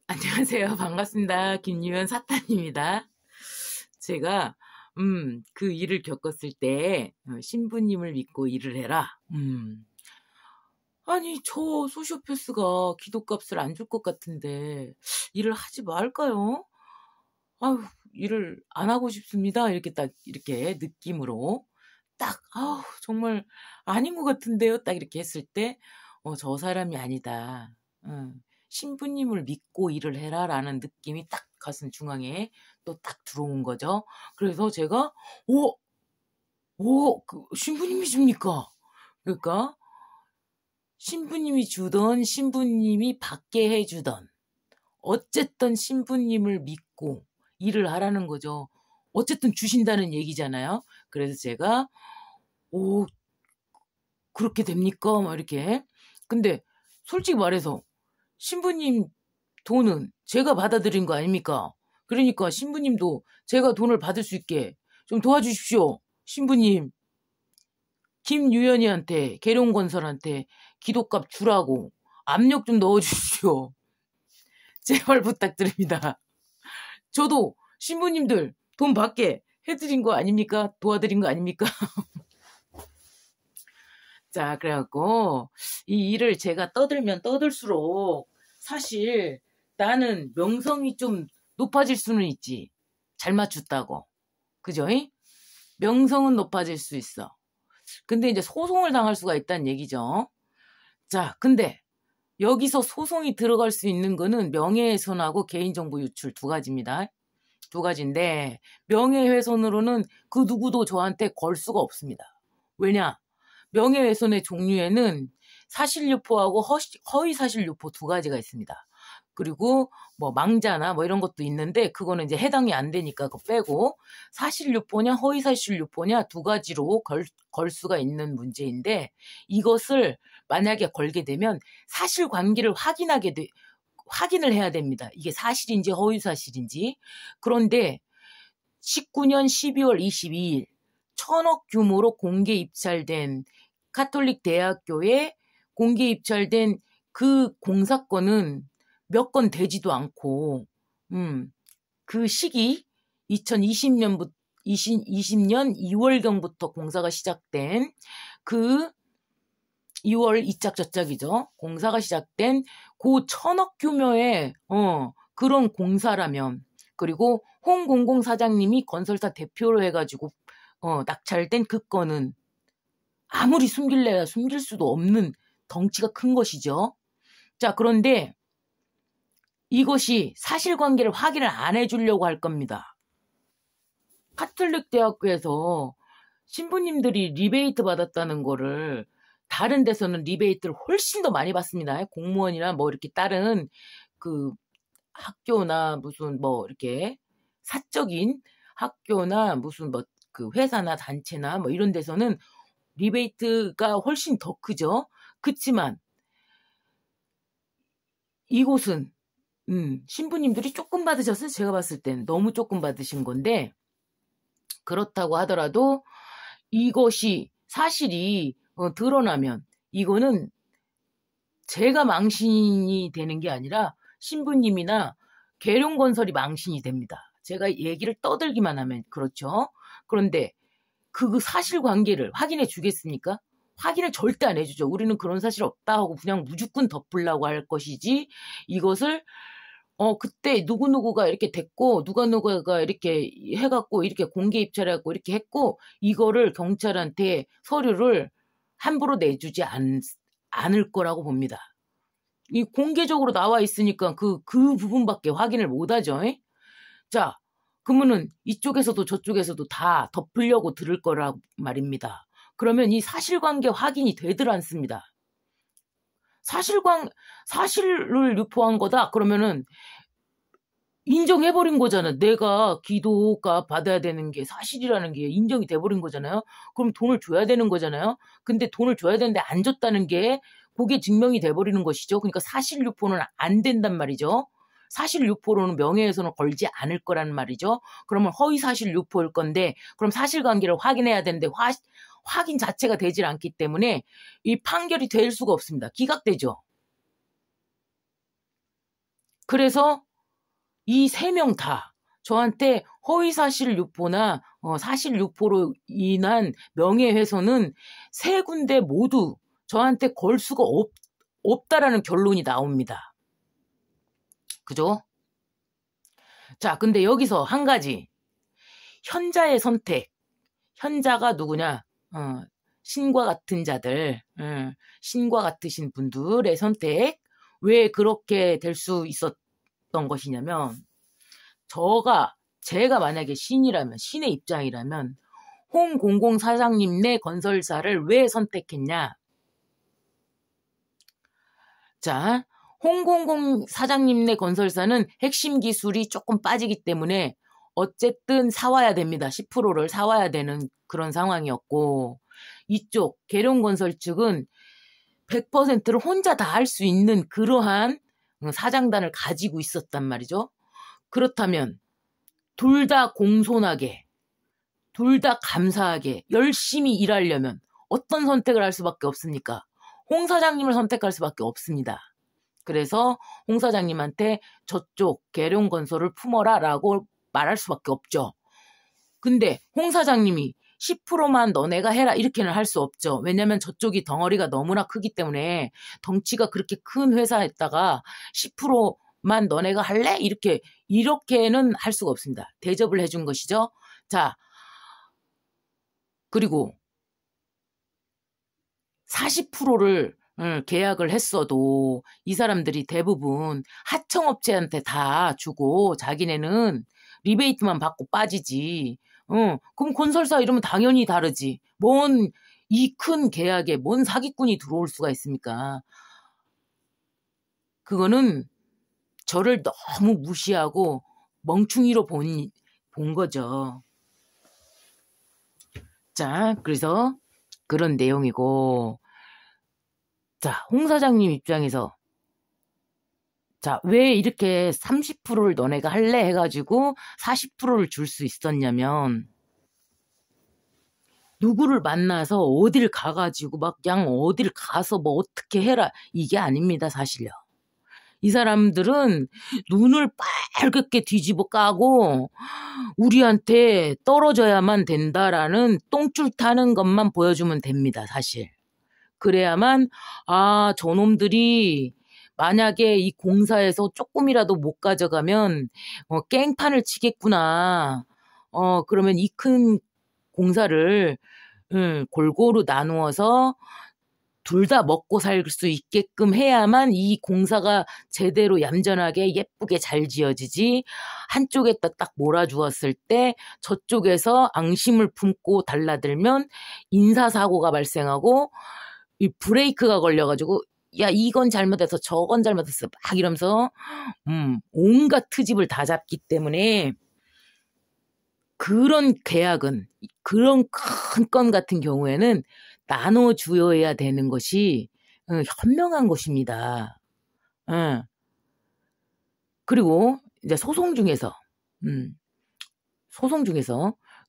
안녕하세요. 반갑습니다. 김유연 사탄입니다. 제가 그 일을 겪었을 때 신부님을 믿고 일을 해라. 아니 저 소시오패스가 기도값을 안 줄 것 같은데 일을 하지 말까요? 아유, 일을 안 하고 싶습니다. 이렇게 딱 이렇게 느낌으로 딱 정말 아닌 것 같은데요. 딱 이렇게 했을 때 저 사람이 아니다. 신부님을 믿고 일을 해라라는 느낌이 딱 가슴 중앙에 또 딱 들어온 거죠. 그래서 제가 신부님이 줍니까? 그러니까 신부님이 주던 신부님이 받게 해주던 어쨌든 신부님을 믿고 일을 하라는 거죠. 어쨌든 주신다는 얘기잖아요. 그래서 제가 그렇게 됩니까? 막 이렇게. 근데 솔직히 말해서 신부님 돈은 제가 받아들인 거 아닙니까? 그러니까 신부님도 제가 돈을 받을 수 있게 좀 도와주십시오. 신부님, 김유연이한테, 계룡건설한테 기도값 주라고 압력 좀 넣어주십시오. 제발 부탁드립니다. 저도 신부님들 돈 받게 해드린 거 아닙니까? 도와드린 거 아닙니까? 자, 그래갖고 이 일을 제가 떠들면 떠들수록 사실 나는 명성이 좀 높아질 수는 있지. 잘 맞췄다고. 그죠? 명성은 높아질 수 있어. 근데 이제 소송을 당할 수가 있다는 얘기죠. 자, 근데 여기서 소송이 들어갈 수 있는 거는 명예훼손하고 개인정보 유출 두 가지입니다. 두 가지인데 명예훼손으로는 그 누구도 저한테 걸 수가 없습니다. 왜냐? 명예훼손의 종류에는 사실유포하고 허위사실유포 두 가지가 있습니다. 그리고 뭐 망자나 뭐 이런 것도 있는데 그거는 이제 해당이 안 되니까 그거 빼고 사실유포냐 허위사실유포냐 두 가지로 걸 수가 있는 문제인데 이것을 만약에 걸게 되면 사실관계를 확인을 해야 됩니다. 이게 사실인지 허위사실인지. 그런데 19년 12월 22일 1,000억 규모로 공개 입찰된 카톨릭 대학교에 공개 입찰된 그 공사건은 몇 건 되지도 않고 그 시기 2020년 2월경부터 공사가 시작된 그 2월 이짝저짝이죠. 공사가 시작된 그 1,000억 규모의 그런 공사라면 그리고 홍공공 사장님이 건설사 대표로 해가지고 낙찰된 그 건은 아무리 숨길래야 숨길 수도 없는 덩치가 큰 것이죠. 자, 그런데 이것이 사실관계를 확인을 안 해주려고 할 겁니다. 카톨릭 대학교에서 신부님들이 리베이트 받았다는 거를 다른 데서는 리베이트를 훨씬 더 많이 받습니다. 공무원이나 뭐 이렇게 다른 그 학교나 무슨 뭐 이렇게 사적인 학교나 무슨 뭐 그 회사나 단체나 뭐 이런 데서는 리베이트가 훨씬 더 크죠. 그치만 이곳은 신부님들이 조금 받으셨어요. 제가 봤을 땐 너무 조금 받으신 건데 그렇다고 하더라도 이것이 사실이 드러나면 이거는 제가 망신이 되는 게 아니라 신부님이나 계룡건설이 망신이 됩니다. 제가 얘기를 떠들기만 하면 그렇죠. 그런데 그 사실관계를 확인해 주겠습니까? 확인을 절대 안 해주죠. 우리는 그런 사실 없다 하고 그냥 무조건 덮으려고 할 것이지 이것을 그때 누구누구가 이렇게 됐고 누가누가가 이렇게 해갖고 이렇게 공개 입찰해갖고 이렇게 했고 이거를 경찰한테 서류를 함부로 내주지 않을 거라고 봅니다. 이 공개적으로 나와 있으니까 그 부분밖에 확인을 못 하죠. 자, 그러면은 이쪽에서도 저쪽에서도 다 덮으려고 들을 거라 말입니다. 그러면 이 사실관계 확인이 되들 않습니다. 사실을 유포한 거다. 그러면은 인정해버린 거잖아. 내가 기도가 받아야 되는 게 사실이라는 게 인정이 돼버린 거잖아요. 그럼 돈을 줘야 되는 거잖아요. 근데 돈을 줘야 되는데 안 줬다는 게 그게 증명이 돼버리는 것이죠. 그러니까 사실 유포는 안 된단 말이죠. 사실 유포로는 명예훼손을 걸지 않을 거란 말이죠. 그러면 허위 사실 유포일 건데 그럼 사실관계를 확인해야 되는데 확인 자체가 되질 않기 때문에 이 판결이 될 수가 없습니다. 기각되죠. 그래서 이 3명 다 저한테 허위사실 유포나 사실 유포로 인한 명예훼손은 3군데 모두 저한테 걸 수가 없다라는 결론이 나옵니다. 그죠? 자, 근데 여기서 한 가지. 현자의 선택. 현자가 누구냐? 신과 같은 자들, 신과 같으신 분들의 선택. 왜 그렇게 될 수 있었던 것이냐면, 제가 만약에 신이라면, 신의 입장이라면, 홍 사장님 네 건설사를 왜 선택했냐? 자, 홍 사장님 네 건설사는 핵심 기술이 조금 빠지기 때문에 어쨌든 사와야 됩니다. 10%를 사와야 되는 그런 상황이었고, 이쪽 계룡건설 측은 100%를 혼자 다 할 수 있는 그러한 사장단을 가지고 있었단 말이죠. 그렇다면 둘 다 공손하게, 둘 다 감사하게 열심히 일하려면 어떤 선택을 할 수밖에 없습니까? 홍 사장님을 선택할 수밖에 없습니다. 그래서 홍 사장님한테 저쪽 계룡건설을 품어라 라고 말할 수밖에 없죠. 근데 홍 사장님이 10%만 너네가 해라 이렇게는 할 수 없죠. 왜냐면 저쪽이 덩어리가 너무나 크기 때문에 덩치가 그렇게 큰 회사에다가 10%만 너네가 할래? 이렇게는 할 수가 없습니다. 대접을 해준 것이죠. 자, 그리고 40%를 계약을 했어도 이 사람들이 대부분 하청업체한테 다 주고 자기네는 리베이트만 받고 빠지지. 그럼 건설사 이러면 당연히 다르지. 뭔 이 큰 계약에 뭔 사기꾼이 들어올 수가 있습니까? 그거는 저를 너무 무시하고 멍충이로 본 거죠. 자, 그래서 그런 내용이고, 자, 홍 사장님 입장에서 자, 왜 이렇게 30%를 너네가 할래 해가지고 40%를 줄 수 있었냐면, 누구를 만나서 어딜 가가지고 막 그냥 어딜 가서 뭐 어떻게 해라 이게 아닙니다. 사실요. 이 사람들은 눈을 빨갛게 뒤집어 까고 우리한테 떨어져야만 된다라는 똥줄 타는 것만 보여주면 됩니다. 사실. 그래야만 저놈들이 만약에 이 공사에서 조금이라도 못 가져가면 깽판을 치겠구나. 그러면 이 큰 공사를 골고루 나누어서 둘 다 먹고 살 수 있게끔 해야만 이 공사가 제대로 얌전하게 예쁘게 잘 지어지지. 한쪽에다 딱 몰아주었을 때 저쪽에서 앙심을 품고 달라들면 인사사고가 발생하고 이 브레이크가 걸려가지고 야 이건 잘못해서 저건 잘못했어 막 이러면서 온갖 트집을 다 잡기 때문에 그런 계약은 그런 큰 건 같은 경우에는 나눠주어야 되는 것이 현명한 것입니다. 그리고 이제 소송 중에서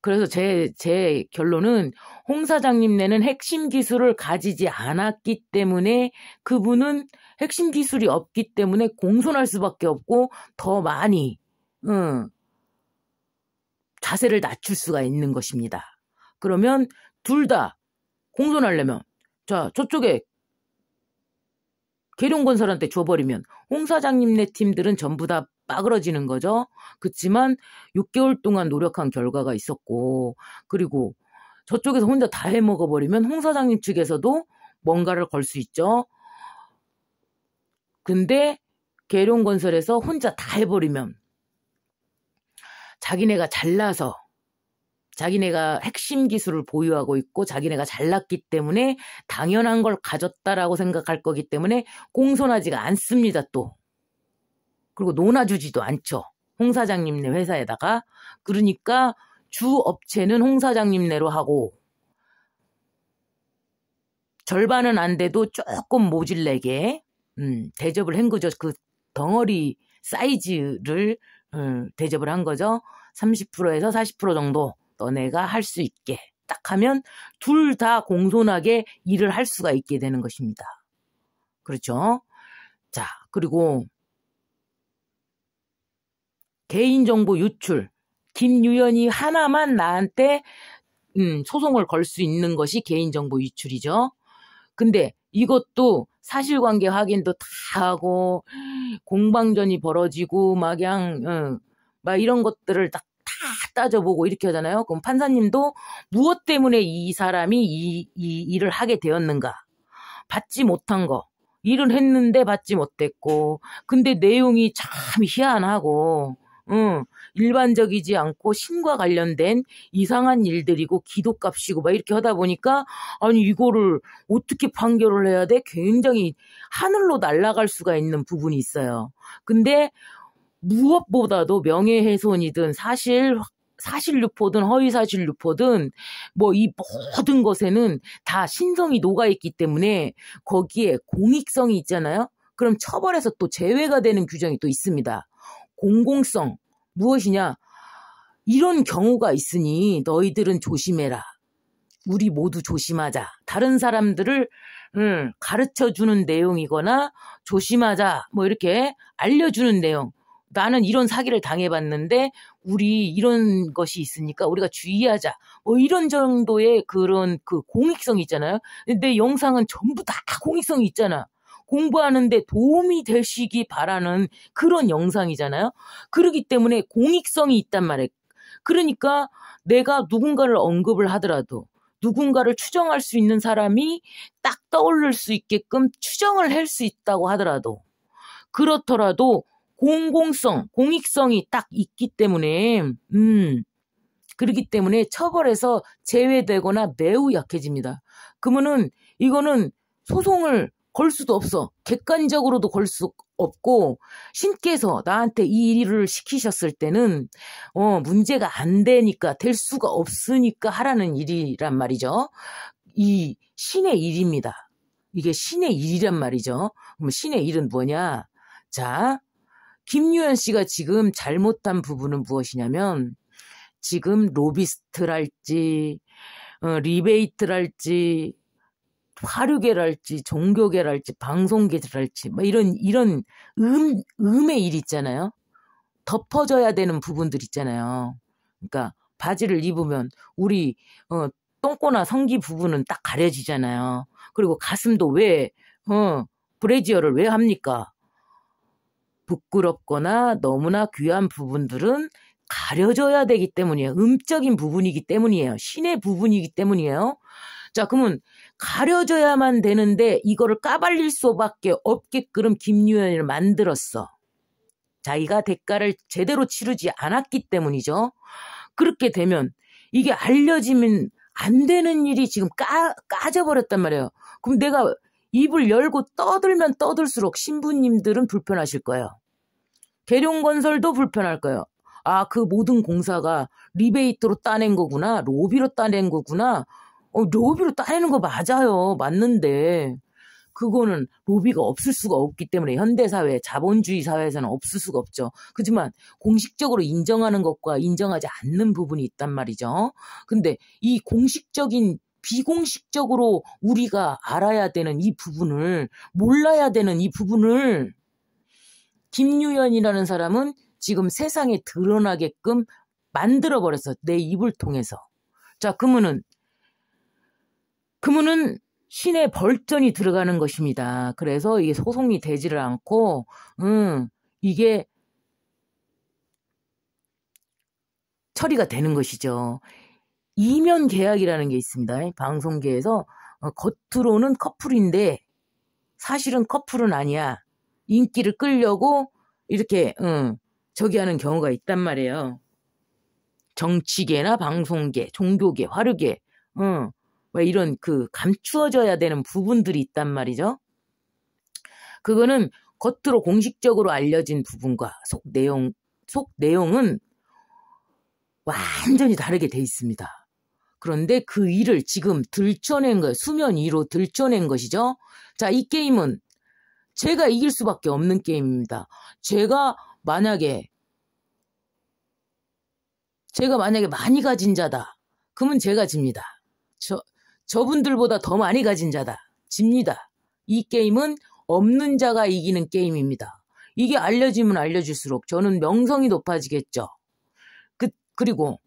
그래서 제 결론은 홍 사장님네는 핵심 기술을 가지지 않았기 때문에 그분은 핵심 기술이 없기 때문에 공손할 수밖에 없고 더 많이 자세를 낮출 수가 있는 것입니다. 그러면 둘 다 공손하려면 자 저쪽에 계룡건설한테 줘버리면 홍 사장님네 팀들은 전부 다 빠그러지는 거죠. 그렇지만 6개월 동안 노력한 결과가 있었고 그리고 저쪽에서 혼자 다 해먹어버리면 홍 사장님 측에서도 뭔가를 걸 수 있죠. 근데 계룡건설에서 혼자 다 해버리면 자기네가 잘나서 자기네가 핵심 기술을 보유하고 있고 자기네가 잘났기 때문에 당연한 걸 가졌다라고 생각할 거기 때문에 공손하지가 않습니다. 또. 그리고 논아주지도 않죠. 홍 사장님네 회사에다가. 그러니까 주 업체는 홍 사장님네로 하고 절반은 안 돼도 조금 모질래게 대접을 한 거죠. 그 덩어리 사이즈를 대접을 한 거죠. 30%에서 40% 정도 너네가 할 수 있게 딱 하면 둘 다 공손하게 일을 할 수가 있게 되는 것입니다. 그렇죠? 자, 그리고 개인정보 유출. 김유연이 하나만 나한테 소송을 걸 수 있는 것이 개인정보 유출이죠. 근데 이것도 사실관계 확인도 다 하고 공방전이 벌어지고 막 이런 것들을 다 따져보고 이렇게 하잖아요. 그럼 판사님도 무엇 때문에 이 사람이 이 일을 하게 되었는가? 받지 못한 거. 일을 했는데 받지 못했고, 근데 내용이 참 희한하고, 일반적이지 않고 신과 관련된 이상한 일들이고 기도값이고 막 이렇게 하다 보니까 아니 이거를 어떻게 판결을 해야 돼? 굉장히 하늘로 날아갈 수가 있는 부분이 있어요. 근데 무엇보다도 명예훼손이든 사실 유포든 허위사실 유포든 뭐 이 모든 것에는 다 신성이 녹아있기 때문에 거기에 공익성이 있잖아요. 그럼 처벌에서 또 제외가 되는 규정이 또 있습니다. 공공성 무엇이냐? 이런 경우가 있으니 너희들은 조심해라. 우리 모두 조심하자. 다른 사람들을 가르쳐주는 내용이거나 조심하자 뭐 이렇게 알려주는 내용. 나는 이런 사기를 당해봤는데 우리 이런 것이 있으니까 우리가 주의하자. 뭐 이런 정도의 그런 그 공익성이 있잖아요. 내 영상은 전부 다 공익성이 있잖아. 공부하는데 도움이 되시기 바라는 그런 영상이잖아요. 그렇기 때문에 공익성이 있단 말이에요. 그러니까 내가 누군가를 언급을 하더라도 누군가를 추정할 수 있는 사람이 딱 떠오를 수 있게끔 추정을 할 수 있다고 하더라도 그렇더라도 공공성, 공익성이 딱 있기 때문에 그렇기 때문에 처벌에서 제외되거나 매우 약해집니다. 그러면은 이거는 소송을 걸 수도 없어. 객관적으로도 걸 수 없고 신께서 나한테 이 일을 시키셨을 때는 문제가 안 되니까 될 수가 없으니까 하라는 일이란 말이죠. 이 신의 일입니다. 이게 신의 일이란 말이죠. 그럼 신의 일은 뭐냐? 자, 김유연 씨가 지금 잘못한 부분은 무엇이냐면 지금 로비스트랄지 리베이트랄지 화류계랄지 종교계랄지 방송계랄지 뭐 이런 음의 일 있잖아요. 덮어져야 되는 부분들 있잖아요. 그러니까 바지를 입으면 우리 똥꼬나 성기 부분은 딱 가려지잖아요. 그리고 가슴도 왜 브래지어를 왜 합니까? 부끄럽거나 너무나 귀한 부분들은 가려져야 되기 때문이에요. 음적인 부분이기 때문이에요. 신의 부분이기 때문이에요. 자, 그러면 가려져야만 되는데 이거를 까발릴 수밖에 없게끔 김유연을 만들었어. 자기가 대가를 제대로 치르지 않았기 때문이죠. 그렇게 되면 이게 알려지면 안 되는 일이 지금 까져버렸단 말이에요. 그럼 내가 입을 열고 떠들면 떠들수록 신부님들은 불편하실 거예요. 계룡건설도 불편할 거예요. 아, 그 모든 공사가 리베이트로 따낸 거구나. 로비로 따낸 거구나. 로비로 따내는 거 맞아요. 맞는데 그거는 로비가 없을 수가 없기 때문에 현대사회, 자본주의 사회에서는 없을 수가 없죠. 그렇지만 공식적으로 인정하는 것과 인정하지 않는 부분이 있단 말이죠. 근데 이 공식적인 비공식적으로 우리가 알아야 되는 이 부분을 몰라야 되는 이 부분을 김유연이라는 사람은 지금 세상에 드러나게끔 만들어버렸어. 내 입을 통해서. 자, 그러면은 신의 벌전이 들어가는 것입니다. 그래서 이게 소송이 되지를 않고 이게 처리가 되는 것이죠. 이면 계약이라는 게 있습니다. 방송계에서 겉으로는 커플인데 사실은 커플은 아니야. 인기를 끌려고 이렇게 저기 하는 경우가 있단 말이에요. 정치계나 방송계, 종교계, 화류계 이런 그 감추어져야 되는 부분들이 있단 말이죠. 그거는 겉으로 공식적으로 알려진 부분과 속 내용은 완전히 다르게 돼 있습니다. 그런데 그 일을 지금 들춰낸 거예요. 수면 위로 들춰낸 것이죠. 자, 이 게임은 제가 이길 수밖에 없는 게임입니다. 제가 만약에 많이 가진 자다. 그러면 제가 집니다. 저분들보다 더 많이 가진 자다. 집니다. 이 게임은 없는 자가 이기는 게임입니다. 이게 알려지면 알려질수록 저는 명성이 높아지겠죠. 그리고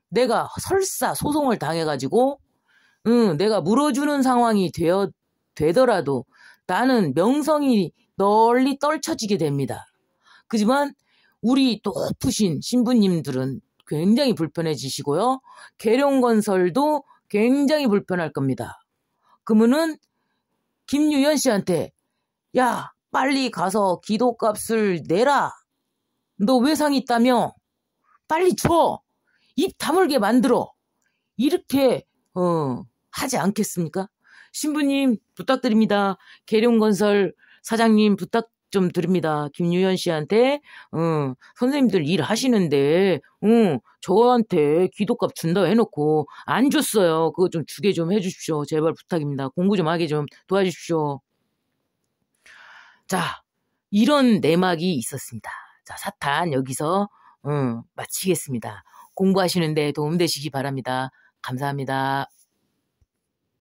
내가 설사 소송을 당해가지고 내가 물어주는 상황이 되더라도 나는 명성이 널리 떨쳐지게 됩니다. 그지만 우리 높으신 신부님들은 굉장히 불편해지시고요. 계룡건설도 굉장히 불편할 겁니다. 그러면은 김유연 씨한테 야 빨리 가서 기도값을 내라. 너 외상 있다며? 빨리 줘. 입 다물게 만들어. 이렇게 하지 않겠습니까? 신부님 부탁드립니다. 계룡건설 사장님 부탁 좀 드립니다. 김유연 씨한테 선생님들 일 하시는데 저한테 기도값 준다고 해놓고 안 줬어요. 그거 좀 주게 좀 해주십시오. 제발 부탁입니다. 공부 좀 하게 좀 도와주십시오. 자, 이런 내막이 있었습니다. 자, 사탄 여기서 마치겠습니다. 공부하시는데 도움되시기 바랍니다. 감사합니다.